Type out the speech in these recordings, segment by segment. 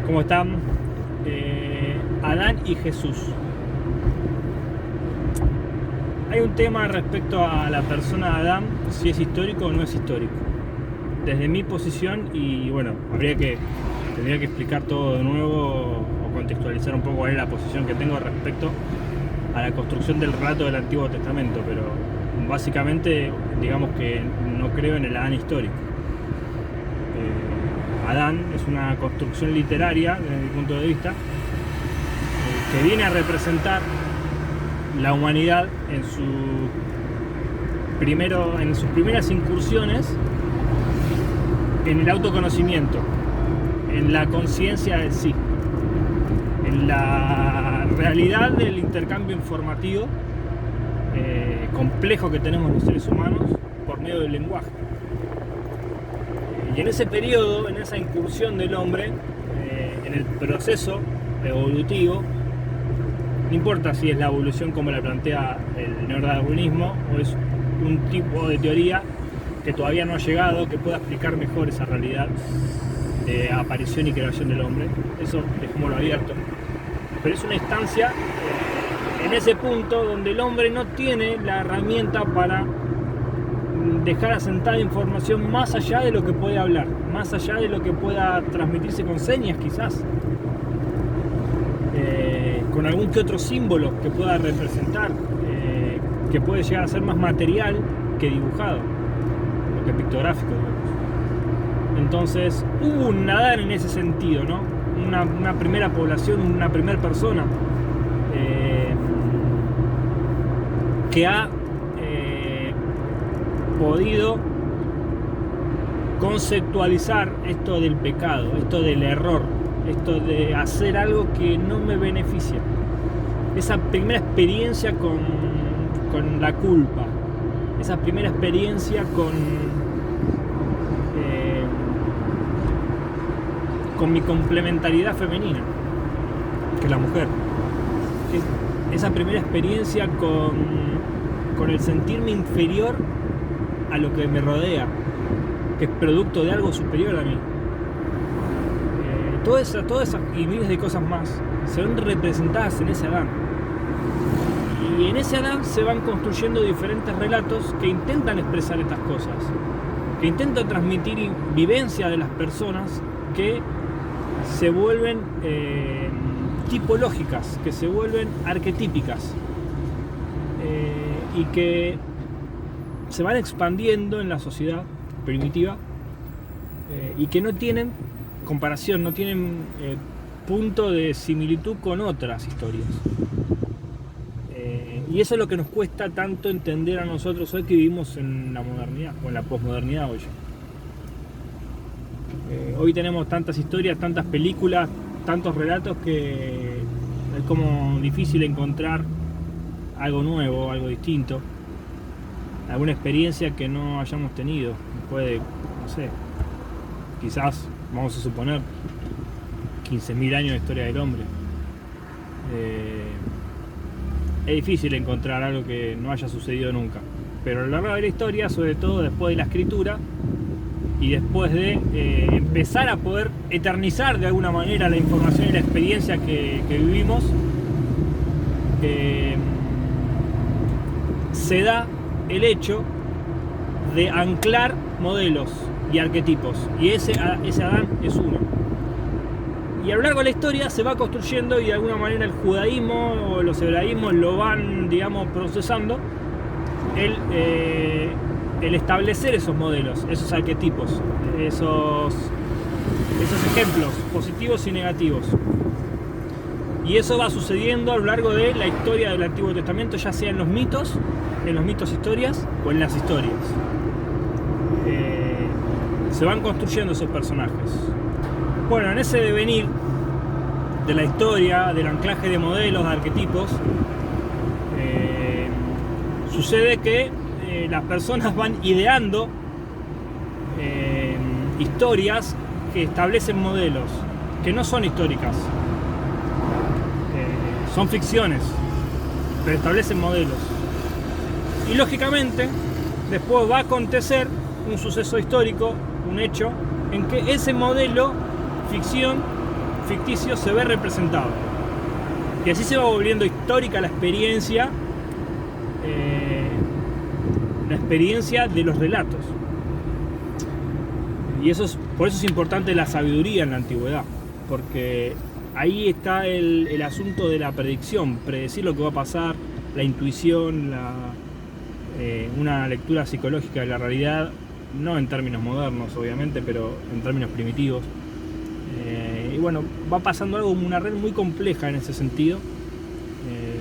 ¿Cómo están? Adán y Jesús. Hay un tema respecto a la persona de Adán, si es histórico o no es histórico. Desde mi posición, y bueno, tendría que explicar todo de nuevo o contextualizar un poco cuál es la posición que tengo respecto a la construcción del relato del Antiguo Testamento, pero básicamente digamos que no creo en el Adán histórico. Adán es una construcción literaria desde mi punto de vista que viene a representar la humanidad en sus primeras incursiones en el autoconocimiento, en la conciencia de sí, en la realidad del intercambio informativo complejo que tenemos los seres humanos por medio del lenguaje. Y en ese periodo, en esa incursión del hombre, en el proceso evolutivo, no importa si es la evolución como la plantea el neodarwinismo o es un tipo de teoría que todavía no ha llegado, que pueda explicar mejor esa realidad de aparición y creación del hombre, eso dejémoslo abierto. Pero es una instancia en ese punto donde el hombre no tiene la herramienta para dejar asentada información más allá de lo que puede hablar, más allá de lo que pueda transmitirse con señas quizás, con algún que otro símbolo que pueda representar, que puede llegar a ser más material que dibujado, o que pictográfico, digamos. Entonces hubo un Adán en ese sentido, ¿no? Una primera población, una primera persona que ha podido conceptualizar esto del pecado, esto del error, esto de hacer algo que no me beneficia. Esa primera experiencia con la culpa, esa primera experiencia con mi complementariedad femenina, que es la mujer. Esa primera experiencia con el sentirme inferior a lo que me rodea, que es producto de algo superior a mí. Todas esas y miles de cosas más se ven representadas en ese Adán. Y en ese Adán se van construyendo diferentes relatos que intentan expresar estas cosas, que intentan transmitir vivencia de las personas que se vuelven tipológicas, que se vuelven arquetípicas y que se van expandiendo en la sociedad primitiva y que no tienen comparación, no tienen punto de similitud con otras historias. Y eso es lo que nos cuesta tanto entender a nosotros hoy que vivimos en la modernidad o en la posmodernidad hoy. Hoy tenemos tantas historias, tantas películas, tantos relatos que es como difícil encontrar algo nuevo, algo distinto, alguna experiencia que no hayamos tenido. Puede, no sé, quizás, vamos a suponer, 15.000 años de historia del hombre. Es difícil encontrar algo que no haya sucedido nunca, pero a lo largo de la historia, sobre todo después de la escritura y después de empezar a poder eternizar de alguna manera la información y la experiencia que vivimos, se da el hecho de anclar modelos y arquetipos, y ese Adán es uno. Y a lo largo de la historia se va construyendo, y de alguna manera el judaísmo o los hebraísmos lo van, digamos, procesando, el establecer esos modelos, esos arquetipos, esos ejemplos positivos y negativos. Y eso va sucediendo a lo largo de la historia del Antiguo Testamento, ya sea en los mitos historias o en las historias. Se van construyendo esos personajes. Bueno, en ese devenir de la historia, del anclaje de modelos, de arquetipos, sucede que las personas van ideando historias que establecen modelos que no son históricas, son ficciones, pero establecen modelos. Y lógicamente después va a acontecer un suceso histórico, un hecho, en que ese modelo ficción ficticio se ve representado. Y así se va volviendo histórica la experiencia de los relatos. Y por eso es importante la sabiduría en la antigüedad, porque ahí está el asunto de la predicción, predecir lo que va a pasar, la intuición, una lectura psicológica de la realidad, no en términos modernos obviamente, pero en términos primitivos. Y bueno, va pasando algo, una red muy compleja en ese sentido,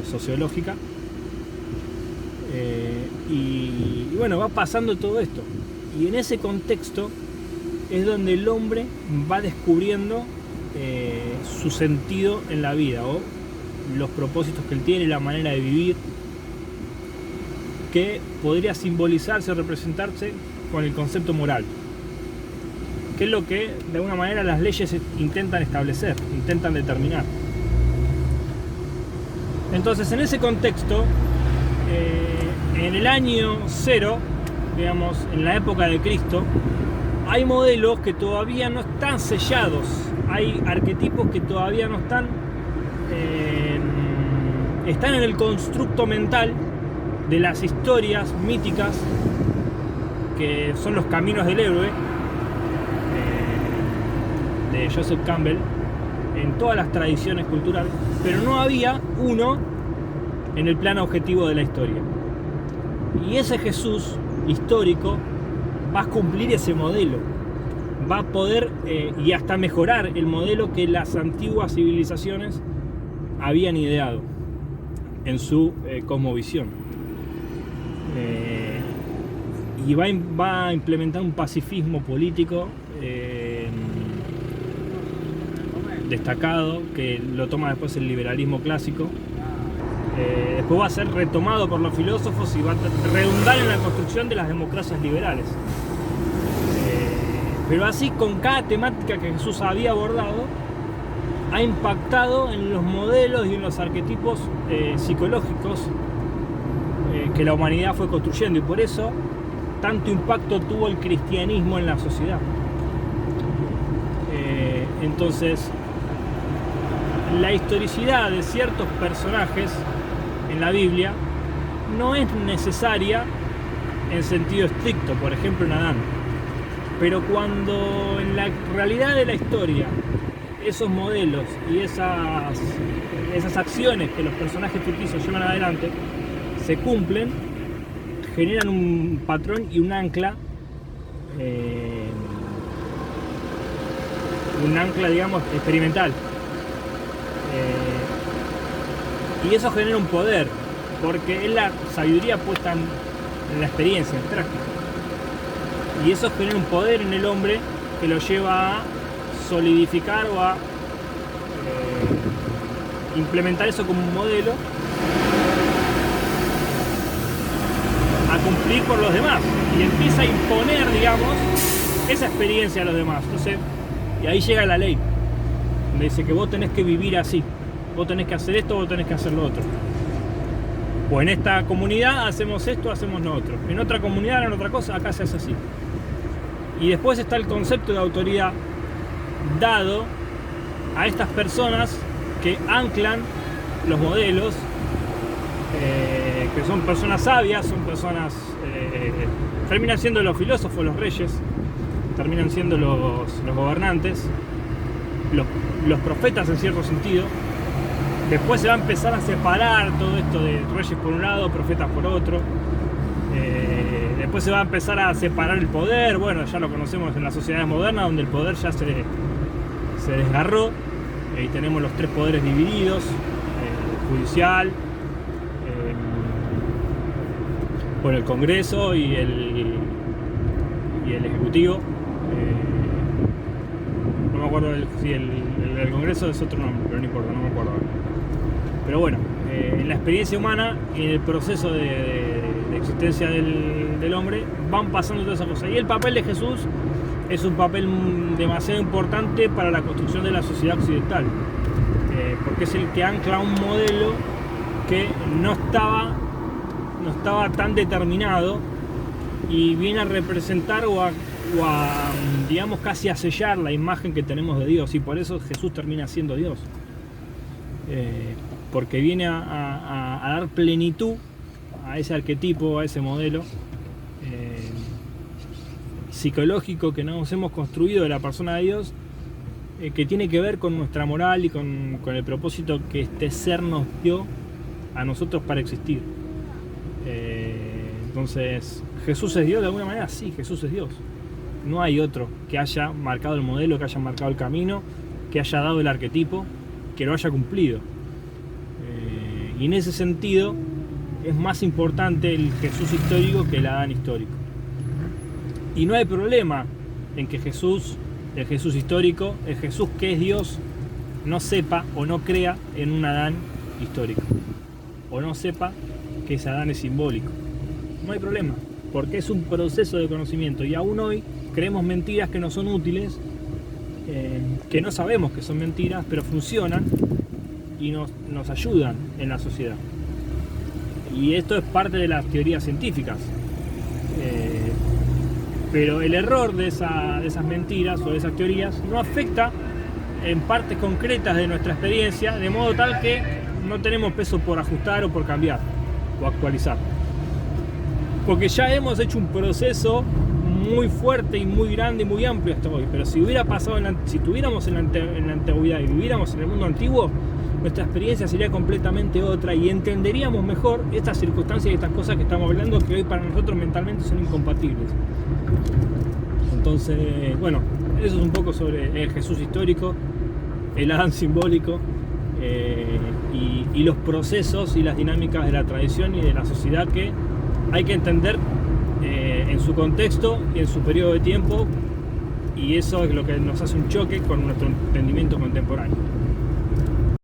sociológica. Y bueno, va pasando todo esto. Y en ese contexto es donde el hombre va descubriendo su sentido en la vida, o los propósitos que él tiene, la manera de vivir, que podría simbolizarse o representarse con el concepto moral, que es lo que de alguna manera las leyes intentan establecer, intentan determinar. Entonces, en ese contexto, en el año 0, digamos, en la época de Cristo, hay modelos que todavía no están sellados, hay arquetipos que todavía no están en el constructo mental de las historias míticas que son los caminos del héroe de Joseph Campbell en todas las tradiciones culturales, pero no había uno en el plano objetivo de la historia. Y ese Jesús histórico va a cumplir ese modelo, va a poder y hasta mejorar el modelo que las antiguas civilizaciones habían ideado en su cosmovisión. Y va a implementar un pacifismo político destacado, que lo toma después el liberalismo clásico. Después va a ser retomado por los filósofos y va a redundar en la construcción de las democracias liberales. Pero así, con cada temática que Jesús había abordado, ha impactado en los modelos y en los arquetipos psicológicos que la humanidad fue construyendo, y por eso tanto impacto tuvo el cristianismo en la sociedad. Entonces, la historicidad de ciertos personajes en la Biblia no es necesaria en sentido estricto, por ejemplo en Adán. Pero cuando en la realidad de la historia esos modelos y esas acciones que los personajes ficticios llevan adelante se cumplen, generan un patrón y un ancla, digamos, experimental. Y eso genera un poder, porque es la sabiduría puesta en la experiencia, en práctica. Y eso genera un poder en el hombre que lo lleva a solidificar o a implementar eso como un modelo, a cumplir por los demás, y empieza a imponer, digamos, esa experiencia a los demás. Entonces, y ahí llega la ley, donde dice que vos tenés que vivir así, vos tenés que hacer esto, vos tenés que hacer lo otro. O en esta comunidad hacemos esto, hacemos lo otro. En otra comunidad harán otra cosa, acá se hace así. Y después está el concepto de autoridad dado a estas personas que anclan los modelos, que son personas sabias, son personas, terminan siendo los filósofos, los reyes, terminan siendo los gobernantes, los profetas en cierto sentido. Después se va a empezar a separar todo esto de reyes por un lado, profetas por otro. Después se va a empezar a separar el poder. Bueno, ya lo conocemos en las sociedades modernas, donde el poder ya se desgarró. Y tenemos los tres poderes divididos: el judicial, por el Congreso y el Ejecutivo. No me acuerdo si el Congreso es otro nombre, pero no importa, no me acuerdo. Pero bueno, en la experiencia humana y en el proceso de existencia del hombre van pasando todas esas cosas. Y el papel de Jesús es un papel demasiado importante para la construcción de la sociedad occidental, porque es el que ancla un modelo que no estaba tan determinado, y viene a representar o a digamos, casi a sellar la imagen que tenemos de Dios, y por eso Jesús termina siendo Dios. Porque viene a dar plenitud a ese arquetipo, a ese modelo psicológico que nos hemos construido de la persona de Dios, que tiene que ver con nuestra moral y con el propósito que este ser nos dio a nosotros para existir. Entonces, ¿Jesús es Dios de alguna manera? Sí, Jesús es Dios. No hay otro que haya marcado el modelo, que haya marcado el camino, que haya dado el arquetipo, que lo haya cumplido. Y en ese sentido es más importante el Jesús histórico que el Adán histórico. Y no hay problema en que Jesús, el Jesús histórico, el Jesús que es Dios, no sepa o no crea en un Adán histórico, o no sepa que ese Adán es simbólico. No hay problema, porque es un proceso de conocimiento, y aún hoy creemos mentiras que no son útiles, que no sabemos que son mentiras, pero funcionan y nos ayudan en la sociedad. Y esto es parte de las teorías científicas. Pero el error de esas mentiras o de esas teorías no afecta en partes concretas de nuestra experiencia, de modo tal que no tenemos peso por ajustar o por cambiar o actualizar. Porque ya hemos hecho un proceso muy fuerte y muy grande y muy amplio hasta hoy. Pero si hubiera pasado, si estuviéramos en la antigüedad y viviéramos en el mundo antiguo, nuestra experiencia sería completamente otra y entenderíamos mejor estas circunstancias y estas cosas que estamos hablando, que hoy para nosotros mentalmente son incompatibles. Entonces, bueno, eso es un poco sobre el Jesús histórico, el Adán simbólico, y los procesos y las dinámicas de la tradición y de la sociedad que hay que entender en su contexto y en su periodo de tiempo, y eso es lo que nos hace un choque con nuestro entendimiento contemporáneo.